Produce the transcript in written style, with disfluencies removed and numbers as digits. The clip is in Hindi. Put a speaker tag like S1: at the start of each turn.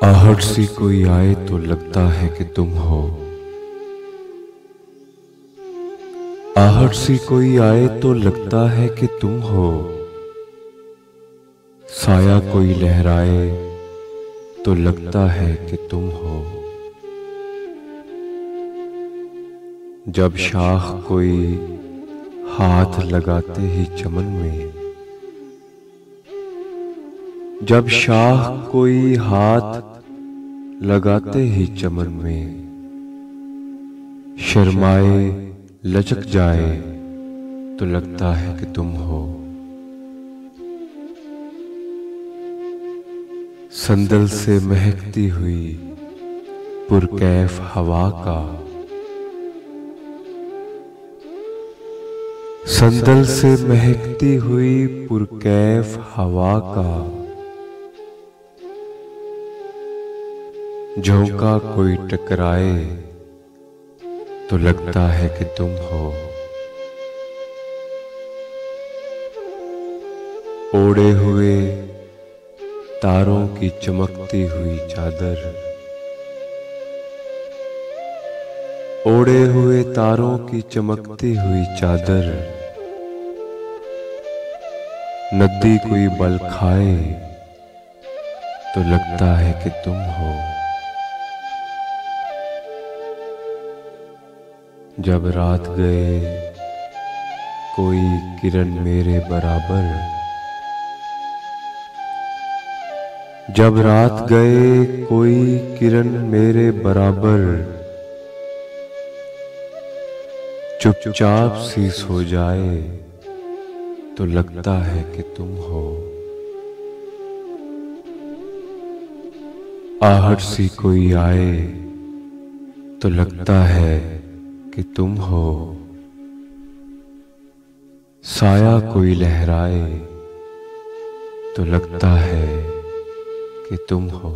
S1: आहट सी कोई आए तो लगता है कि तुम हो। आहट सी कोई आए तो लगता है कि तुम हो। साया कोई लहराए तो लगता है कि तुम हो। जब शाख कोई हाथ लगाते ही चमन में, जब शाख कोई हाथ लगाते ही चमन में, शर्माए लचक जाए तो लगता है कि तुम हो। संदल से महकती हुई पुरकैफ हवा का, संदल से महकती हुई पुरकैफ हवा का, झोंका कोई टकराए तो लगता है कि तुम हो। ओढ़े हुए तारों की चमकती हुई चादर, ओढ़े हुए तारों की चमकती हुई चादर, नदी कोई बल खाए तो लगता है कि तुम हो। जब रात गए कोई किरण मेरे बराबर, जब रात गए कोई किरण मेरे बराबर, चुपचाप सी सो जाए तो लगता है कि तुम हो। आहट सी कोई आए तो लगता है कि तुम हो। साया कोई लहराए तो लगता है कि तुम हो।